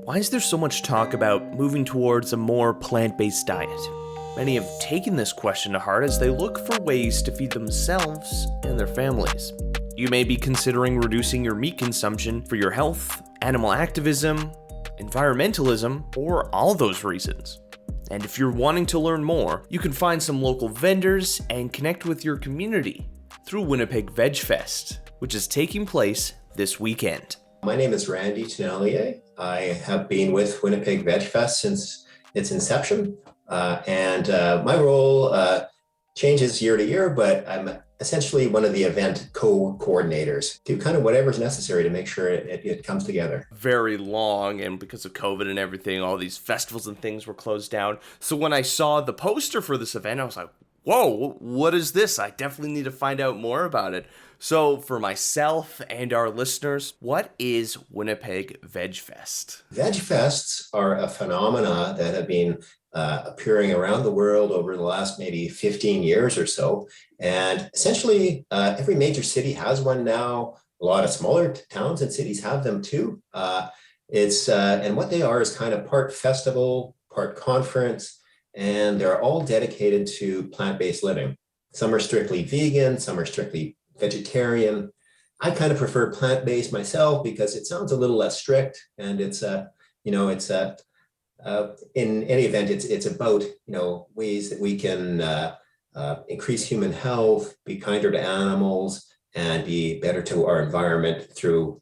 Why is there so much talk about moving towards a more plant-based diet? Many have taken this question to heart as they look for ways to feed themselves and their families. You may be considering reducing your meat consumption for your health, animal activism, environmentalism, or all those reasons. And if you're wanting to learn more, you can find some local vendors and connect with your community through Winnipeg VegFest, which is taking place this weekend. My name is Randy Tenelier. I have been with Winnipeg VegFest since its inception, and my role changes year to year, but I'm essentially one of the event co-coordinators, do kind of whatever's necessary to make sure it comes together. Very long, and because of COVID and everything, all these festivals and things were closed down. So when I saw the poster for this event, I was like, whoa, what is this? I definitely need to find out more about it. So for myself and our listeners, what is Winnipeg VegFest? VegFests are a phenomena that have been appearing around the world over the last maybe 15 years or so. And essentially, every major city has one now. A lot of smaller towns and cities have them too. And what they are is kind of part festival, part conference, and they're all dedicated to plant-based living. Some are strictly vegan, some are strictly vegetarian. I kind of prefer plant-based myself because it sounds a little less strict, and in any event, it's about ways that we can increase human health, be kinder to animals, and be better to our environment through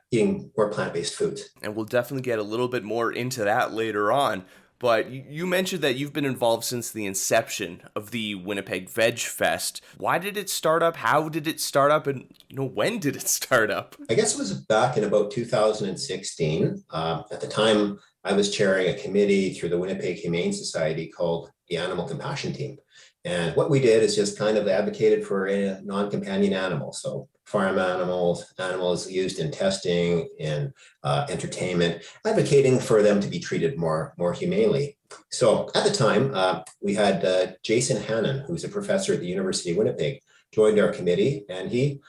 eating more plant-based foods. And we'll definitely get a little bit more into that later on. But you mentioned that you've been involved since the inception of the Winnipeg VegFest. Why did it start up? How did it start up? And when did it start up? I guess it was back in about 2016. At the time, I was chairing a committee through the Winnipeg Humane Society called the Animal Compassion Team. And what we did is just kind of advocated for a non-companion animals. So farm animals used in testing, in entertainment, advocating for them to be treated more humanely. So at the time, we had Jason Hannon, who's a professor at the University of Winnipeg, joined our committee, and he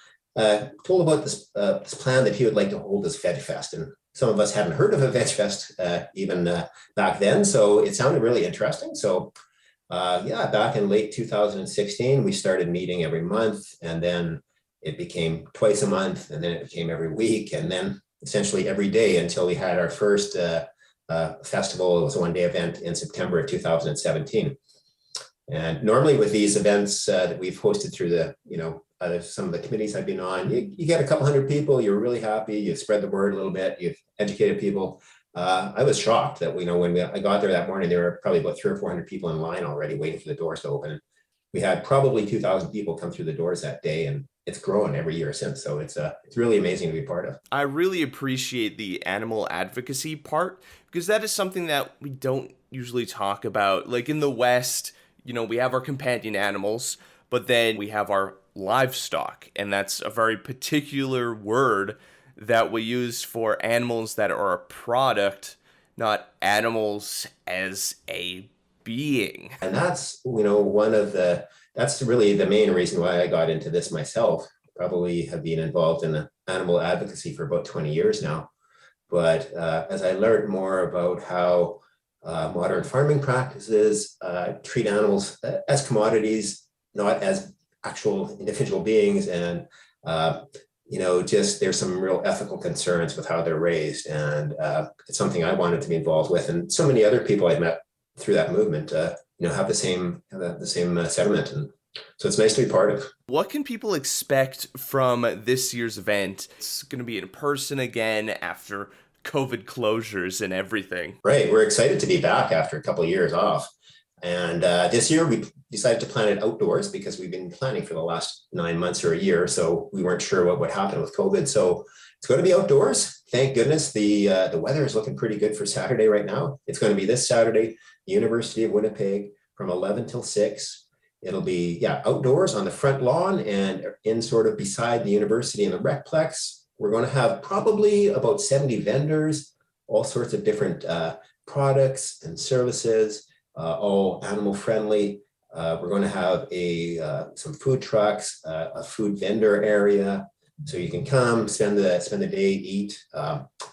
told about this plan that he would like to hold this VegFest. And some of us hadn't heard of a VegFest even back then, so it sounded really interesting. So back in late 2016, we started meeting every month, and then it became twice a month, and then it became every week, and then essentially every day until we had our first festival. It was a one-day event in September of 2017. And normally with these events that we've hosted through some of the committees I've been on, you get a couple hundred people, you're really happy, you've spread the word a little bit, you've educated people. I was shocked that, when I got there that morning, there were probably about 300 or 400 people in line already waiting for the doors to open. We had probably 2,000 people come through the doors that day, and it's grown every year since. So it's really amazing to be part of. I really appreciate the animal advocacy part, because that is something that we don't usually talk about. Like in the West, we have our companion animals, but then we have our livestock, and that's a very particular word that we use for animals that are a product, not animals as a being. And that's, that's really the main reason why I got into this myself. Probably have been involved in animal advocacy for about 20 years now. But as I learned more about how modern farming practices treat animals as commodities, not as actual individual beings, and just there's some real ethical concerns with how they're raised, and it's something I wanted to be involved with, and so many other people I've met through that movement, have the same sentiment, and so it's nice to be part of. What can people expect from this year's event? It's going to be in person again after COVID closures and everything. Right, we're excited to be back after a couple of years off. And this year we decided to plan it outdoors because we've been planning for the last 9 months or a year. So we weren't sure what would happen with COVID. So it's going to be outdoors. Thank goodness the weather is looking pretty good for Saturday right now. It's going to be this Saturday, University of Winnipeg, from 11 till 6. It'll be outdoors on the front lawn and in sort of beside the university in the recplex. We're going to have probably about 70 vendors, all sorts of different products and services. All animal friendly. We're going to have some food trucks, a food vendor area, So you can come, spend the day, eat.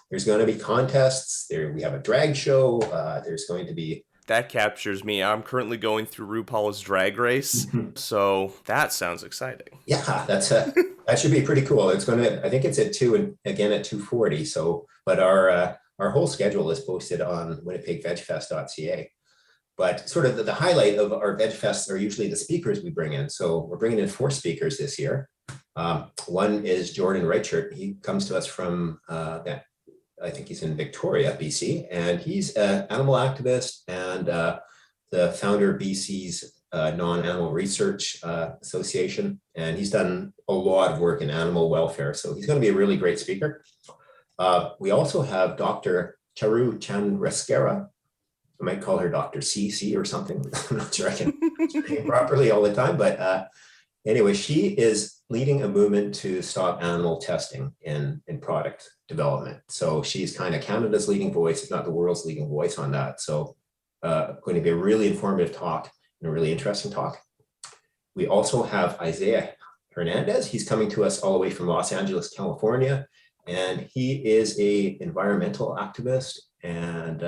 There's going to be contests. There we have a drag show. There's going to be That captures me. I'm currently going through RuPaul's Drag Race, so that sounds exciting. yeah, that should be pretty cool. It's going to I think it's at 2 and again at 2:40. So, but our whole schedule is posted on winnipegvegfest.ca. But sort of the highlight of our Veg Fests are usually the speakers we bring in. So we're bringing in 4 speakers this year. One is Jordan Reichert. He comes to us from, I think he's in Victoria, BC, and he's an animal activist and the founder of BC's Non-Animal Research Association. And he's done a lot of work in animal welfare. So he's going to be a really great speaker. We also have Dr. Charu Chandraskera. I might call her Dr. CC or something. I'm not sure I can say it properly all the time, but anyway, she is leading a movement to stop animal testing in product development. So she's kind of Canada's leading voice, if not the world's leading voice on that. So going to be a really informative talk and a really interesting talk. We also have Isaiah Hernandez. He's coming to us all the way from Los Angeles, California, and he is an environmental activist. And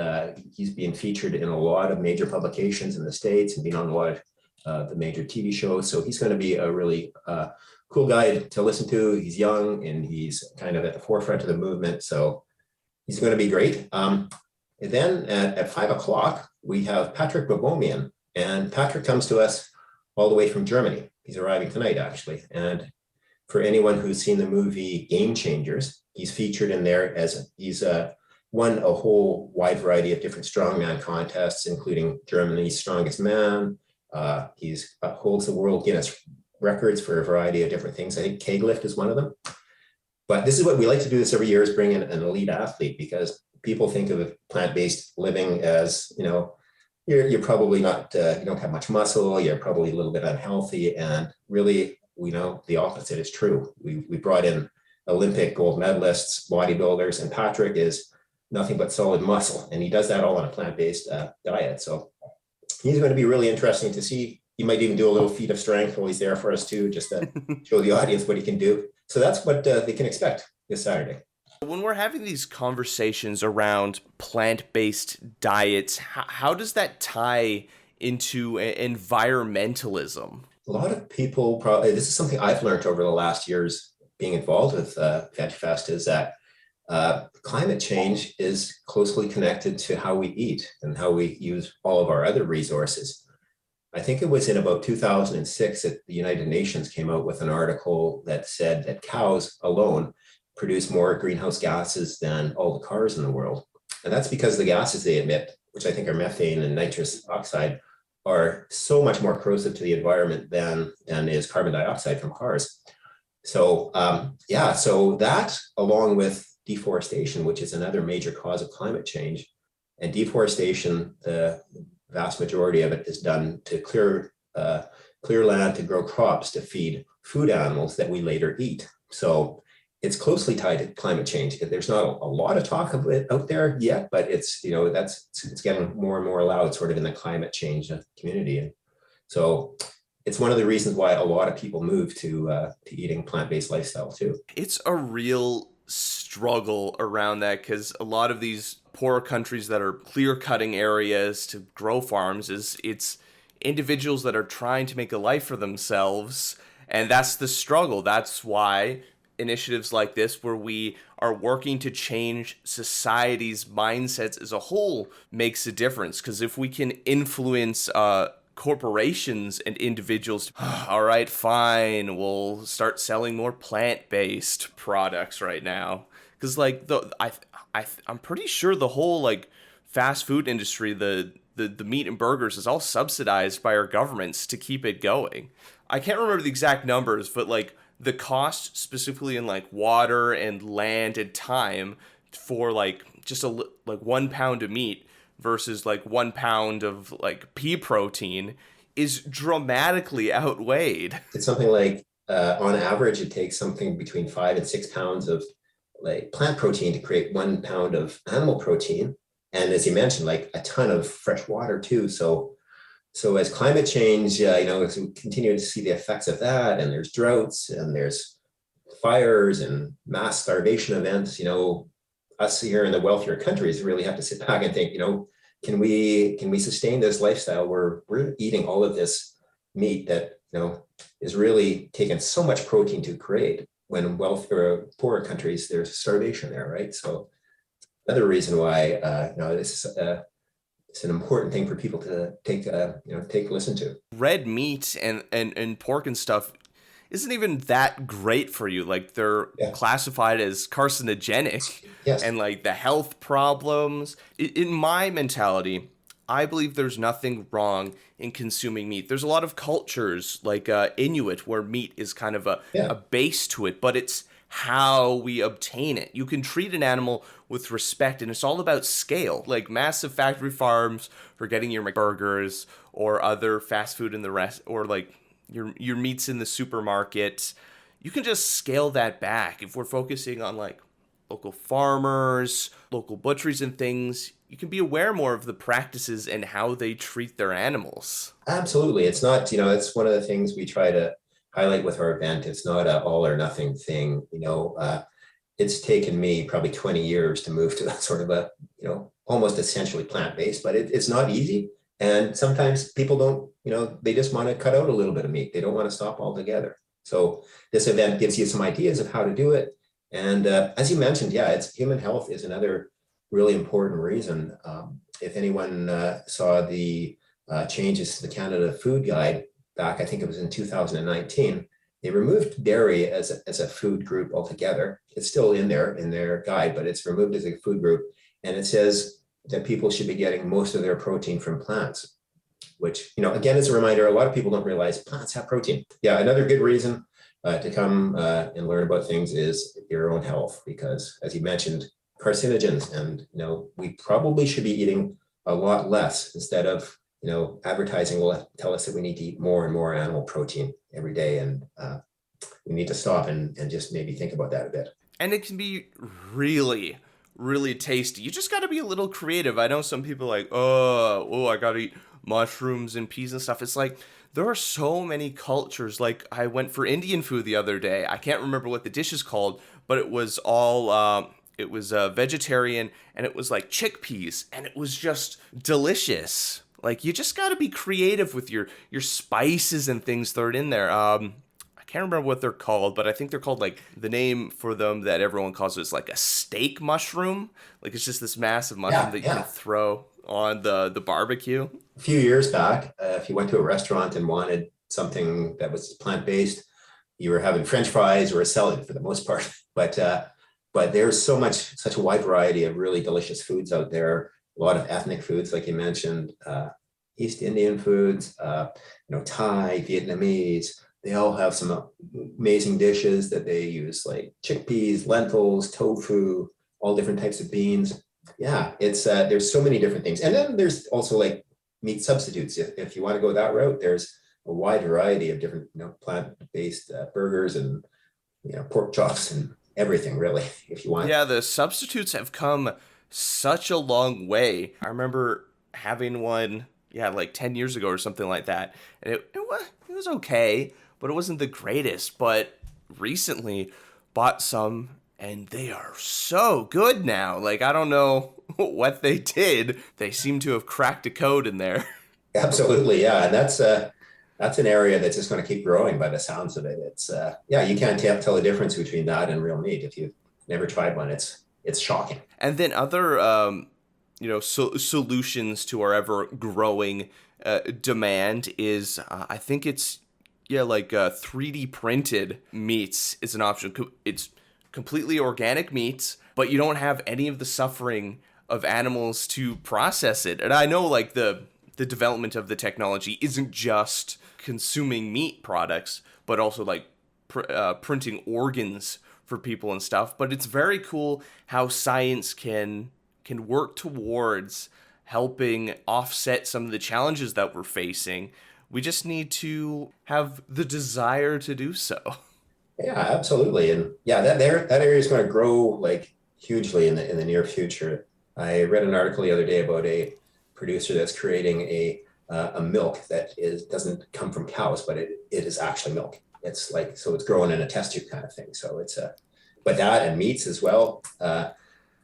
he's being featured in a lot of major publications in the States and been on a lot of the major TV shows. So he's going to be a really cool guy to listen to. He's young and he's kind of at the forefront of the movement. So he's going to be great. And then at 5 o'clock, we have Patrick Babomian. And Patrick comes to us all the way from Germany. He's arriving tonight, actually. And for anyone who's seen the movie Game Changers, he's featured in there as he's won a whole wide variety of different strongman contests, including Germany's Strongest Man. He's holds the world Guinness records for a variety of different things. I think keg lift is one of them. But this is what we like to do this every year, is bring in an elite athlete, because people think of plant-based living as, you're probably not, you don't have much muscle, you're probably a little bit unhealthy. And really, we know the opposite is true. We brought in Olympic gold medalists, bodybuilders, and Patrick is nothing but solid muscle. And he does that all on a plant-based diet. So he's going to be really interesting to see. He might even do a little feat of strength while he's there for us too, just to show the audience what he can do. So that's what they can expect this Saturday. When we're having these conversations around plant-based diets, how does that tie into environmentalism? A lot of people probably, this is something I've learned over the last years being involved with VegFest, is that climate change is closely connected to how we eat and how we use all of our other resources. I think it was in about 2006 that the United Nations came out with an article that said that cows alone produce more greenhouse gases than all the cars in the world. And that's because the gases they emit, which I think are methane and nitrous oxide, are so much more corrosive to the environment than is carbon dioxide from cars. So so that, along with deforestation, which is another major cause of climate change. And deforestation, the vast majority of it is done to clear land to grow crops to feed food animals that we later eat. So it's closely tied to climate change. There's not a lot of talk of it out there yet, but it's getting more and more loud sort of in the climate change community. And so it's one of the reasons why a lot of people move to eating plant-based lifestyle too. It's a real struggle around that, because a lot of these poor countries that are clear-cutting areas to grow farms, it's individuals that are trying to make a life for themselves, and that's the struggle. That's why initiatives like this, where we are working to change society's mindsets as a whole, makes a difference. Because if we can influence corporations and individuals, all right, fine, we'll start selling more plant-based products right now. Because I'm pretty sure the whole fast food industry, the meat and burgers, is all subsidized by our governments to keep it going. I can't remember the exact numbers, but the cost specifically in water and land and time for just 1 pound of meat versus 1 pound of pea protein is dramatically outweighed. It's something on average, it takes something between 5 and 6 pounds of plant protein to create 1 pound of animal protein. And as you mentioned, a ton of fresh water too. So as climate change, as we continue to see the effects of that, and there's droughts and there's fires and mass starvation events, us here in the wealthier countries really have to sit back and think, can we sustain this lifestyle where we're eating all of this meat that, is really taking so much protein to create, when poorer countries, there's starvation there, right? So another reason why, it's an important thing for people to take listen to. Red meat and pork and stuff isn't even that great for you. Like, they're classified as carcinogenic. Yes. And like the health problems. In my mentality, I believe there's nothing wrong in consuming meat. There's a lot of cultures like Inuit where meat is kind of a base to it, but it's how we obtain it. You can treat an animal with respect, and it's all about scale. Like massive factory farms for getting your burgers or other fast food in the rest, or like your meats in the supermarket. You can just scale that back. If we're focusing on like local farmers, local butcheries and things, you can be aware more of the practices and how they treat their animals. Absolutely. It's not, it's one of the things we try to highlight with our event. It's not an all or nothing thing. It's taken me probably 20 years to move to that sort of a, almost essentially plant-based, but it's not easy. And sometimes people don't, they just want to cut out a little bit of meat. They don't want to stop altogether. So this event gives you some ideas of how to do it. And as you mentioned, it's human health is another really important reason. If anyone saw the changes to the Canada Food Guide back, I think it was in 2019, they removed dairy as a food group altogether. It's still in their guide, but it's removed as a food group. And it says that people should be getting most of their protein from plants, which, again, as a reminder, a lot of people don't realize plants have protein. Yeah, another good reason to come and learn about things is your own health, because as you mentioned, carcinogens, and we probably should be eating a lot less instead of advertising will tell us that we need to eat more and more animal protein every day, and we need to stop and just maybe think about that a bit. And it can be really, really tasty. You just got to be a little creative. I know some people like, I got to eat mushrooms and peas and stuff. It's like, there are so many cultures. Like, I went for Indian food the other day. I can't remember what the dish is called, but it was all, it was vegetarian, and it was like chickpeas, and it was just delicious. Like, you just got to be creative with your spices and things thrown in there. I can't remember what they're called, but I think they're called, like, the name for them that everyone calls it is like a steak mushroom. Like, it's just this massive mushroom that you can throw on the barbecue. A few years back, if you went to a restaurant and wanted something that was plant-based, you were having French fries or a salad for the most part. But there's such a wide variety of really delicious foods out there. A lot of ethnic foods, like you mentioned, East Indian foods, Thai, Vietnamese. They all have some amazing dishes that they use, like chickpeas, lentils, tofu, all different types of beans. Yeah, it's there's so many different things. And then there's also like meat substitutes. If you want to go that route, there's a wide variety of different plant-based burgers and pork chops and everything, really, if you want. Yeah, the substitutes have come such a long way. I remember having one, like 10 years ago or something like that. And it was okay, but it wasn't the greatest. But recently bought some, and they are so good now. Like, I don't know what they did. They seem to have cracked a code in there. Absolutely, yeah. And that's an area that's just going to keep growing by the sounds of it. It's you can't tell the difference between that and real meat. If you've never tried one, it's shocking. And then other solutions to our ever growing demand is I think it's 3D printed meats is an option. It's completely organic meats, but you don't have any of the suffering of animals to process it. And I know like the development of the technology isn't just consuming meat products, but also like printing organs for people and stuff. But it's very cool how science can work towards helping offset some of the challenges that we're facing. We just need to have the desire to do so. Yeah, absolutely. And that area is going to grow like hugely in the near future. I read an article the other day about a producer that's creating a milk that doesn't come from cows, but it is actually milk. it's like, so it's growing in a test tube kind of thing. So it's but that and meats as well.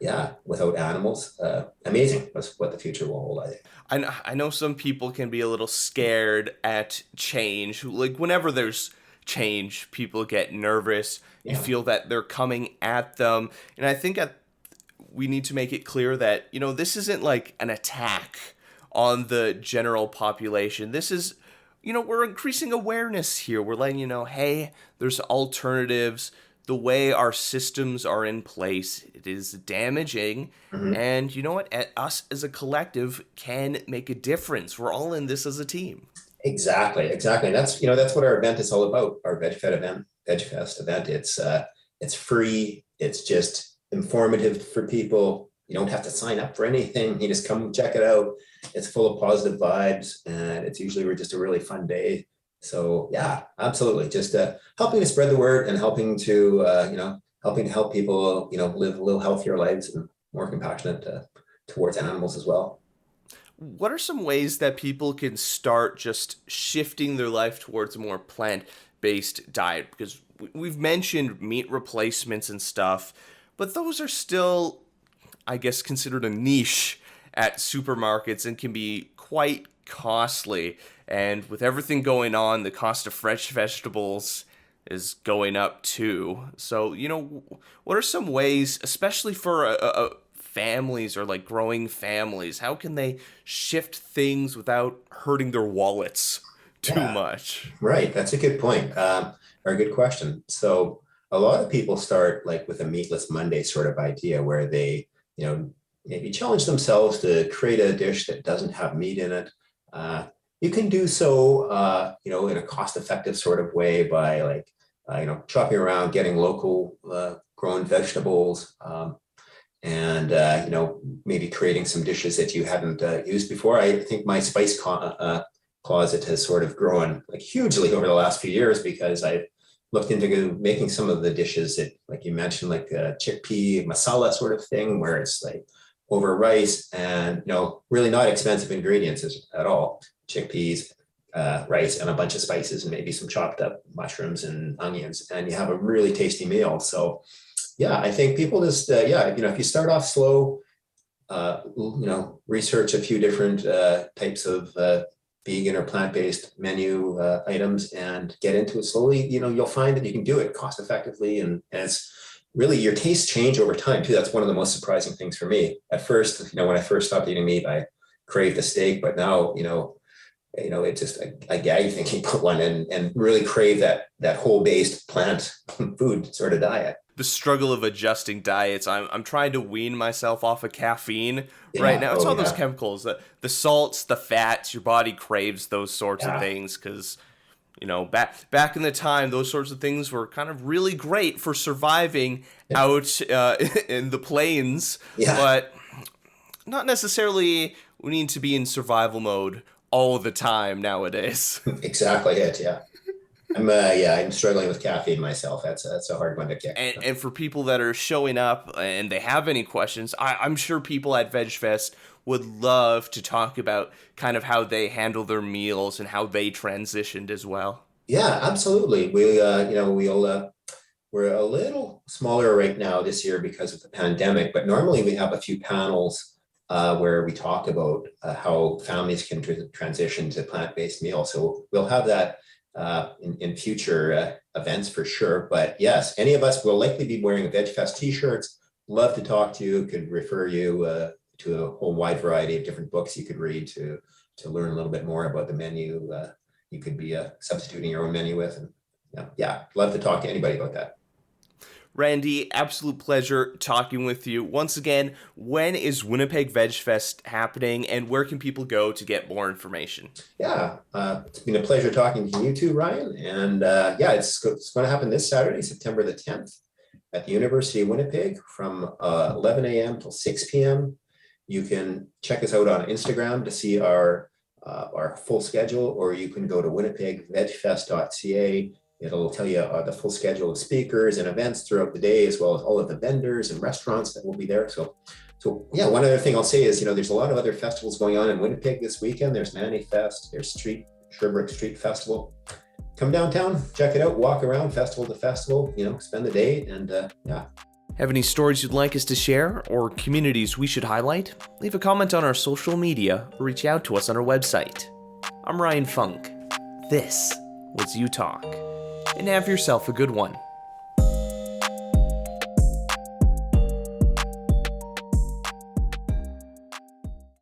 Yeah, without animals, amazing. That's what the future will hold, I think. I know some people can be a little scared at change. Like whenever there's change, people get nervous. You Yeah. feel that they're coming at them. And I think we need to make it clear that, this isn't like an attack on the general population. This is, we're increasing awareness here. We're letting you know, hey, there's alternatives. The way our systems are in place, it is damaging. Mhm. And you know what? Us as a collective can make a difference. We're all in this as a team. Exactly. That's what our event is all about. Our VegFest event. It's free. It's just informative for people. You don't have to sign up for anything. You just come check it out. It's full of positive vibes, and it's usually just a really fun day. So yeah, absolutely. Just helping to spread the word and helping to help people live a little healthier lives and more compassionate towards animals as well. What are some ways that people can start just shifting their life towards a more plant-based diet? Because we've mentioned meat replacements and stuff, but those are still, I guess, considered a niche at supermarkets and can be quite costly. And with everything going on, the cost of fresh vegetables is going up too. So, what are some ways, especially for families or like growing families, how can they shift things without hurting their wallets too Yeah. much? Right, that's a good point, or a good question. So a lot of people start like with a meatless Monday sort of idea where they, maybe challenge themselves to create a dish that doesn't have meat in it. You can do so, in a cost-effective sort of way by like, chopping around, getting local grown vegetables, and maybe creating some dishes that you hadn't used before. I think my closet has sort of grown like hugely over the last few years because I've looked into making some of the dishes that, like you mentioned, like a chickpea masala sort of thing, where it's like over rice and really not expensive ingredients at all. Chickpeas, rice, and a bunch of spices, and maybe some chopped up mushrooms and onions, and you have a really tasty meal. So yeah, I think people just if you start off slow, research a few different types of vegan or plant-based menu items and get into it slowly, you'll find that you can do it cost effectively, and it's really your tastes change over time too. That's one of the most surprising things for me. At first, when I first stopped eating meat, I craved a steak, but now, it's just I gag thinking about one and really crave that whole-based plant food sort of diet. The struggle of adjusting diets. I'm trying to wean myself off of caffeine Yeah. right now. It's all Yeah. those chemicals, the salts, the fats. Your body craves those sorts of Yeah. things because, back in the time, those sorts of things were kind of really great for surviving out in the plains. Yeah. But not necessarily we need to be in survival mode all the time nowadays. Exactly it. Yeah. I'm struggling with caffeine myself. That's a hard one to kick. And for people that are showing up and they have any questions, I'm sure people at VegFest would love to talk about kind of how they handle their meals and how they transitioned as well. Yeah, absolutely. We're a little smaller right now this year because of the pandemic, but normally we have a few panels where we talk about how families can transition to plant-based meals. So we'll have that in future events for sure. But yes, any of us will likely be wearing a VegFest t-shirts. Love to talk to you. Could refer you to a whole wide variety of different books you could read to learn a little bit more about the menu. You could be substituting your own menu with. And love to talk to anybody about that. Randy, absolute pleasure talking with you. Once again, when is Winnipeg VegFest happening and where can people go to get more information? Yeah, it's been a pleasure talking to you too, Ryan. And it's going to happen this Saturday, September the 10th at the University of Winnipeg from 11 a.m. till 6 p.m. You can check us out on Instagram to see our full schedule, or you can go to winnipegvegfest.ca. It'll tell you the full schedule of speakers and events throughout the day, as well as all of the vendors and restaurants that will be there. So one other thing I'll say is, there's a lot of other festivals going on in Winnipeg this weekend. There's Manny Fest, there's Sherbrooke Street Festival, come downtown, check it out, walk around festival to festival, spend the day, and yeah. Have any stories you'd like us to share or communities we should highlight? Leave a comment on our social media or reach out to us on our website. I'm Ryan Funk. This was You Talk. And have yourself a good one.